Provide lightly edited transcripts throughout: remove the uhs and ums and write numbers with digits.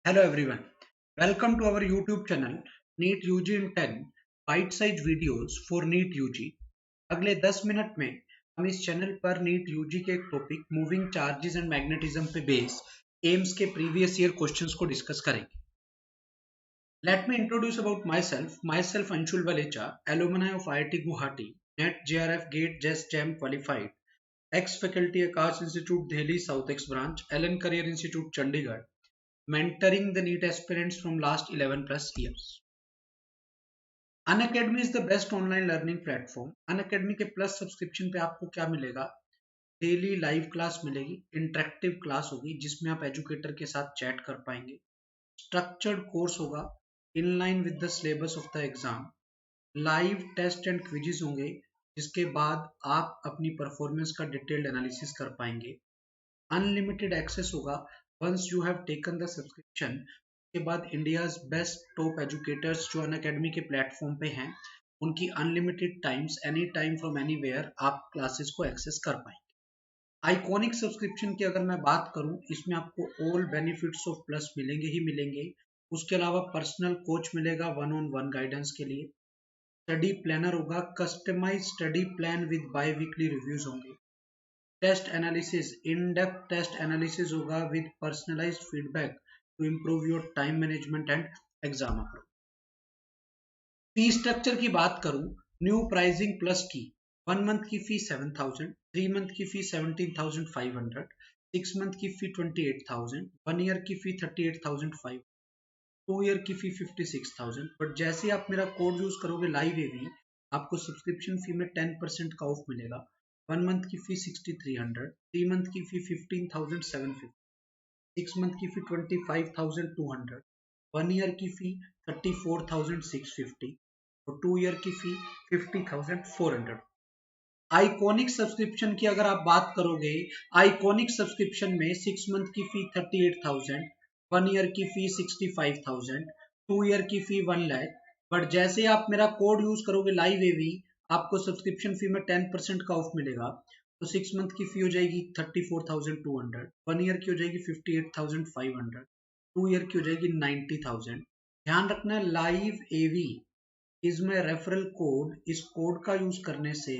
Hello everyone, welcome to our YouTube channel NEET UG in 10 bite-sized videos for NEET UG। अगले 10 minute में हम इस channel पर NEET UG के एक topic moving charges and magnetism पे बेस एम्स के प्रीवियस ईयर क्वेश्चंस को डिस्कस करेंगे। Let me introduce about myself. Myself Anshul Valecha, alumni of IIT Guwahati, NET JRF GATE JES JAM qualified, ex-faculty Akash Institute Delhi South X branch, Allen Career Institute Chandigarh, mentoring the NEET aspirants from last 11 plus years. Unacademy is the best online learning platform. Unacademy के plus subscription पे आपको क्या मिलेगा? Daily live class मिलेगी, interactive class होगी जिसमें आप educator के साथ चैट कर पाएंगे, स्ट्रक्चर्ड कोर्स होगा in line with the syllabus of the exam, live test and quizzes होंगे जिसके बाद आप अपनी परफॉर्मेंस का डिटेल्ड एनालिसिस कर पाएंगे, अनलिमिटेड एक्सेस होगा once you have taken the subscription. के बाद इंडियाज बेस्ट टॉप एजुकेटर्स जो अनअकैडमी के प्लेटफॉर्म पे हैं उनकी unlimited times any time from anywhere आप क्लासेस को एक्सेस कर पाएंगे। आइकॉनिक सब्सक्रिप्शन की अगर मैं बात करूं, इसमें आपको ऑल बेनिफिट्स ऑफ प्लस मिलेंगे ही मिलेंगे। उसके अलावा पर्सनल कोच मिलेगा वन ऑन वन गाइडेंस के लिए, स्टडी प्लानर होगा, customise study plan with biweekly reviews होंगे, test analysis in depth test analysis होगा with personalised feedback to improve your time management and exam approach. Fee structure की बात करूं, new pricing plus की 1 month की फी 7,000, 3 month की फी 17,500, 6 month की फी 28,000, 1 year की फी 38,500, 2 ईयर की फी 56,000। बट जैसे आप मेरा कोड यूज करोगे लाइव एवी, आपको सब्सक्रिप्शन फी में 10% का ऑफ मिलेगा। 1 मंथ की फी 6,300, 3 मंथ की फी 15,750, 6 मंथ की फी 25,200, 1 ईयर की फी 34,650 और 2 ईयर की फी 50,400। आइकॉनिक सब्सक्रिप्शन की अगर आप बात करोगे, आइकॉनिक सब्सक्रिप्शन में 6 मंथ की फी 38,000, 1 ईयर की फी 65,000, 2 ईयर की फी 1 लाख। बट जैसे आप मेरा कोड यूज करोगे लाइव एवी, आपको सब्सक्रिप्शन फी में 10% का ऑफ मिलेगा। तो 6 मंथ की फी हो जाएगी 34,200, 1 ईयर की हो जाएगी 58,500, 2 ईयर की हो जाएगी 90,000। ध्यान रखना live AV is my referral code. इस कोड का यूज करने से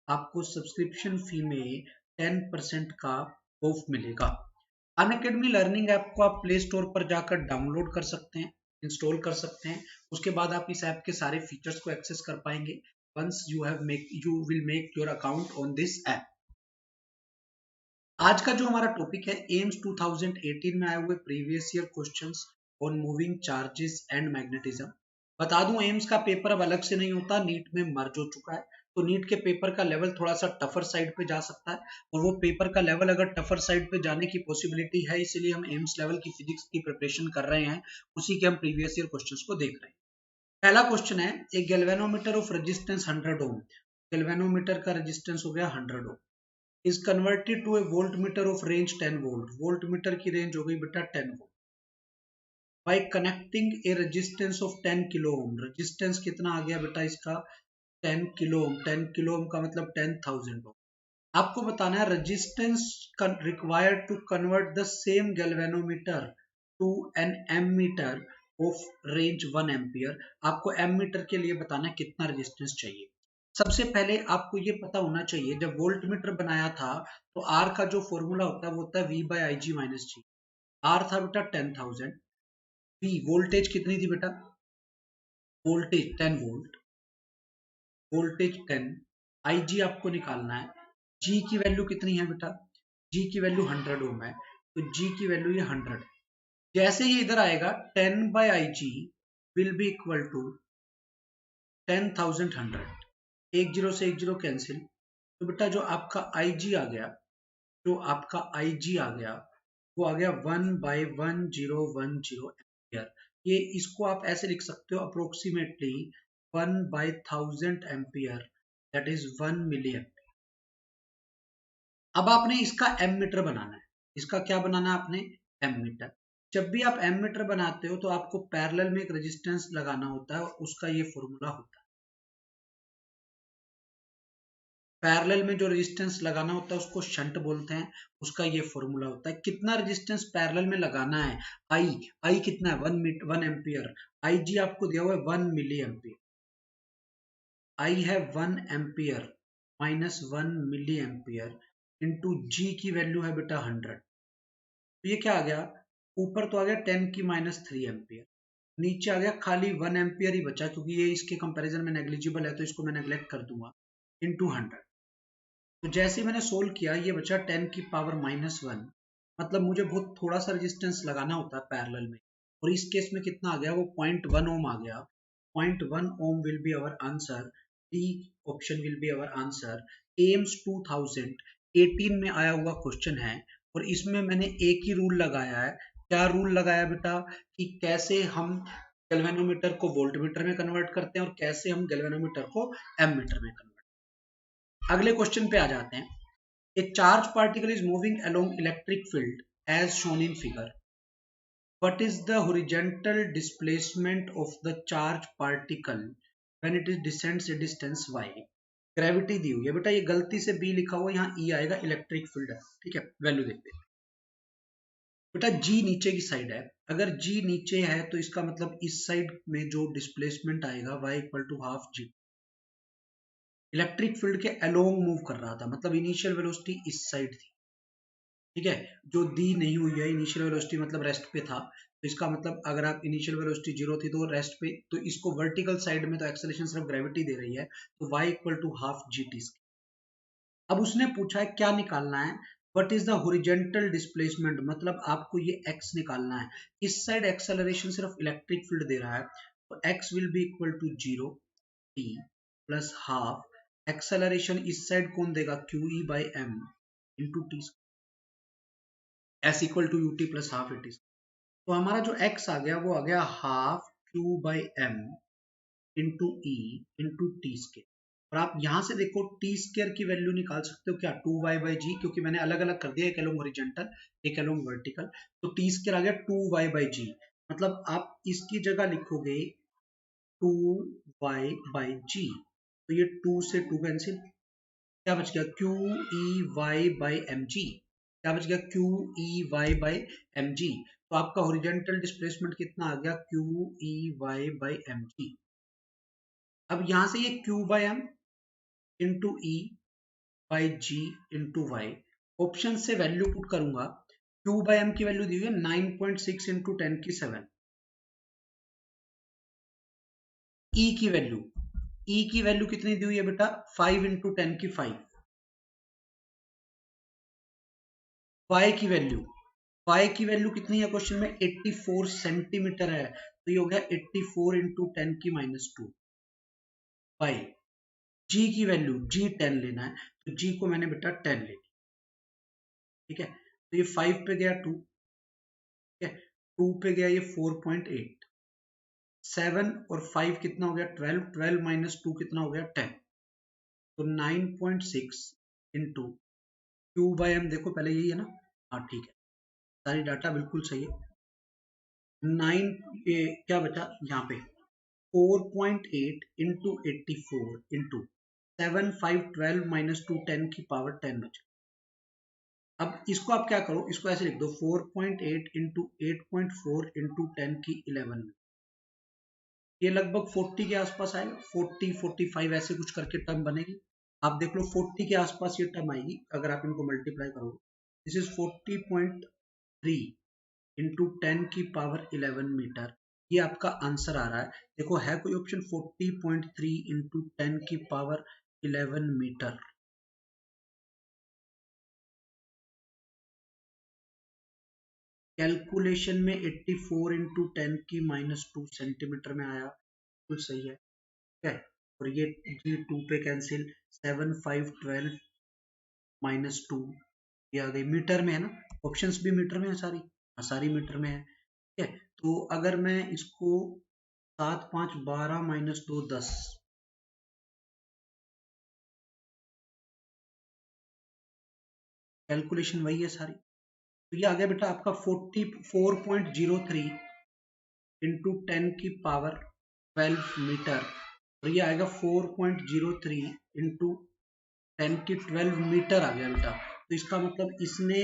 आपको सब्सक्रिप्शन फी में 10% का ऑफ मिलेगा। अनअकैडमी लर्निंग ऐप को आप प्ले स्टोर पर जाकर डाउनलोड कर सकते हैं, इंस्टॉल कर सकते हैं। उसके बाद आप इस ऐप के सारे फीचर्स को एक्सेस कर पाएंगे once you will make your account on this app. आज का जो हमारा टॉपिक है एम्स 2018 में आए हुए previous year questions on moving charges and magnetism. बता दूं एम्स का पेपर अब अलग से नहीं होता, नीट में मर्ज हो चुका है। तो नीट के पेपर का लेवल थोड़ा सा टफर साइड पे जा सकता है और वो पेपर का लेवल अगर टफर साइड पे जाने की पॉसिबिलिटी है, इसीलिए हम एम्स लेवल की फिजिक्स की प्रिपरेशन कर रहे हैं, उसी के हम प्रीवियस ईयर क्वेश्चंस को देख रहे हैं। पहला क्वेश्चन है, एक galvanometer of resistance 100 ohm, galvanometer का रेजिस्टेंस हो गया 100 ohm, is converted to a voltmeter of range 10 volt। voltmeter की रेंज हो गई बेटा 10 volt by connecting a resistance of 10 kilo ohm. Resistance कितना आ गया बेटा इसका 10 किलो ओम। 10 किलो ओम का मतलब 10,000 ओम। आपको बताना है resistance required to convert the same galvanometer to an ammeter of range 1 ampere. आपको एमीटर के लिए बताना है कितना रेजिस्टेंस चाहिए। सबसे पहले आपको ये पता होना चाहिए, जब वोल्ट मीटर बनाया था तो आर का जो फॉर्मूला होता है वो होता है V by I G minus G. R था बेटा 10,000, वी वोल्टेज कितनी थी बेटा, voltage 10 volt, voltage 10, I G आपको निकालना है। जी की वैल्यू कितनी है बेटा, जी की वैल्यू 100 ओम है, तो जी की वैल्यू ये 100 है। जैसे ही इधर आएगा 10 by I G will be equal to 10,000 100, एक जीरो से एक जीरो कैंसिल। तो बेटा जो आपका आई जी आ गया, जो आपका आई जी आ गया वो आ गया 1/1010 एम्पियर। ये इसको आप ऐसे लिख सकते हो approximately 1/1000 ampere, that is 1 million. अब आपने इसका एमीटर बनाना है। इसका क्या बनाना है आपने, एमीटर। जब भी आप एमीटर बनाते हो तो आपको पैरेलल में एक रेजिस्टेंस लगाना होता है और उसका ये फॉर्मूला होता है। पैरेलल में जो रेजिस्टेंस लगाना होता है उसको शंट बोलते हैं, उसका ये फॉर्मूला होता है। कितना रेजिस्टेंस पैरेलल में लगाना है, आई कितना है 1 एम्पियर, आई जी आपको दिया हुआ है 1 मिली एम्पियर, आई है 1 ampere minus 1 milliampere into g की वैल्यू है बेटा 100। तो ये क्या आ गया, ऊपर तो आ गया 10 की माइनस 3 एम्पियर, नीचे आ गया खाली 1 एम्पियर ही बचा, क्योंकि ये इसके कंपैरिजन में नेग्लिजिबल है तो इसको मैं नेग्लेक्ट कर दूंगा, इंटू 100। तो जैसे ही मैंने सोल्व किया ये बचा 10 की पावर माइनस 1, मतलब मुझे बहुत थोड़ा सा रेजिस्टेंस लगाना होता है पैरेलल में, और इस केस में कितना आ गया, वो 0.1 ओम आ गया। 0.1 ohm will be our answer, D option will be our answer. AIIMS 2018 में आया हुआ क्वेश्चन है, और इसमें मैंने एक ही रूल लगाया है। क्या रूल लगाया बेटा, कि कैसे हम गैल्वेनोमीटर को वोल्टमीटर में कन्वर्ट करते हैं और कैसे हम गैल्वेनोमीटर को एमीटर में कन्वर्ट। अगले क्वेश्चन पे आ जाते हैं। A charged particle is moving along electric field as shown in figure. What is the horizontal displacement of the charged particle when it is descends a distance y? Gravity दी हुई है बेटा, ये गलती से बी लिखा हुआ, यहाँ ई आएगा, इलेक्ट्रिक फील्ड है, ठीक है। वैल्यू देखते हैं बेटा, जी नीचे की साइड है, अगर जी नीचे है तो इसका मतलब इस साइड में जो डिस्प्लेसमेंट आएगा y equal to half G. Electric field के अलोंग मूव कर रहा था, मतलब इनिशियल वेलोसिटी इस साइड थी, ठीक है। जो दी नहीं हुई है इनिशियल वेलोसिटी मतलब रेस्ट पे था, तो इसका मतलब अगर आप इनिशियल वेलोसिटी 0 थी तो रेस्ट पे, तो इसको वर्टिकल साइड में तो एक्सेलरेशन सिर्फ ग्रेविटी दे रही है, तो y equal to half G T. अब उसने पूछा है क्या निकालना है, what is the horizontal displacement, मतलब आपको ये x निकालना है। इस साइड एक्सेलरेशन सिर्फ इलेक्ट्रिक फील्ड दे रहा है, तो x will be equal to 0 t plus half, acceleration इस साइड कौन देगा, Q E by M into T, S equal to U T plus half A T. तो हमारा जो x आ गया वो आ गया half Q by M into E into T square. और आप यहां से देखो टी स्केयर की वैल्यू निकाल सकते हो क्या, 2y बाई जी, क्योंकि मैंने अलग अलग कर दिया, एक अलोंग हॉरिजॉन्टल एक अलोंग वर्टिकल, तो टी स्केयर आ गया 2y बाई जी। मतलब आप इसकी जगह लिखोगे 2y बाई जी, तो ये 2 से 2 कैंसिल, क्या बच गया, Q E Y by M G, क्या बच गया, Q E Y by M G. तो आपका हॉरिजॉन्टल डिस्प्लेसमेंट कितना आ गया, Q E Y by M G. अब यहां से ये Q by M into E by G into Y, option से वैल्यू पुट करूंगा, क्यू बाई एम की वैल्यू दी हुई है 9.6 इंटू 10 की 7, ई की वैल्यू, ई की वैल्यू कितनी दी हुई है बेटा, 5 इंटू 10 की 5, y की वैल्यू, y की वैल्यू कितनी है क्वेश्चन में, 84 सेंटीमीटर है, तो ये हो गया 84 इंटू 10 की माइनस 2 y। g की वैल्यू, g 10 लेना है, तो g को मैंने बेटा 10 ले लिया, ठीक है। तो ये 5 पे गया 2, ठीक है, 2 पे गया ये 4.8, 7 और 5 कितना हो गया 12, 12 माइनस 2 कितना हो गया 10, तो 9.6 इंटू क्यू बाई एम, देखो पहले यही है ना, हाँ ठीक है, सारी डाटा बिल्कुल सही है। 9 क्या बचा यहाँ पे, 4.8 इंटू 84 इंटू 7 5 12 माइनस 2 10 की पावर 10 बचा। अब इसको आप क्या करो, इसको ऐसे लिख दो 4.8 इंटू 8.4 इंटू 10 की 11 में, ये लगभग 40 के आसपास आएगा, 40 45 ऐसे कुछ करके टर्म बनेगी। आप देख लो 40 के आसपास ये टर्म आएगी अगर आप इनको मल्टीप्लाई करोगे। दिस इज 40.3 इंटू 10 की पावर 11 मीटर, ये आपका आंसर आ रहा है। देखो है कोई ऑप्शन 40.3 इंटू 10 की पावर 11 मीटर, कैलकुलेशन में 84 इंटू 10 की माइनस 2 सेंटीमीटर में आया, बिल्कुल सही है, ठीक है। और ये जी 2 पे कैंसिल, 7 5 12 माइनस 2, ये आ गई मीटर में है ना, ऑप्शंस भी मीटर में है सारी, सारी मीटर में है, ठीक है। तो अगर मैं इसको 7 5 12 माइनस 2 10, कैलकुलेशन वही है सारी, तो ये आ गया बेटा आपका 44.03 इंटू 10 की पावर 12 मीटर, और ये आएगा 4.03 इंटू 10 की 12 मीटर आ गया बेटा। तो इसका मतलब इसने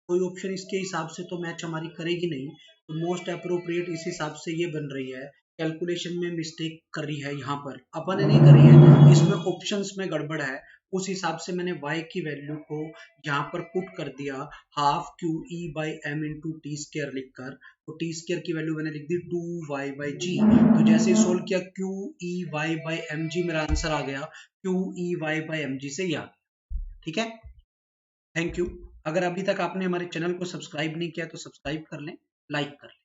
कोई ऑप्शन इसके हिसाब से तो मैच हमारी करेगी नहीं, तो मोस्ट अप्रोप्रिएट इस हिसाब से ये बन रही है। कैलकुलेशन में मिस्टेक कर रही है, यहाँ पर अपन ने नहीं करी है, इसमें ऑप्शंस में गड़बड़ है। उस हिसाब से मैंने y की वैल्यू को यहाँ पर पुट कर दिया half Q E by M into T square लिखकर। तो टी स्केयर की वैल्यू मैंने लिख दी 2y बाई जी। तो जैसे ही सोल्व किया Q E Y by M G मेरा आंसर आ गया, Q E Y by M G से या। ठीक है, थैंक यू। अगर अभी तक आपने हमारे चैनल को सब्सक्राइब नहीं किया तो सब्सक्राइब कर लें, लाइक कर लें।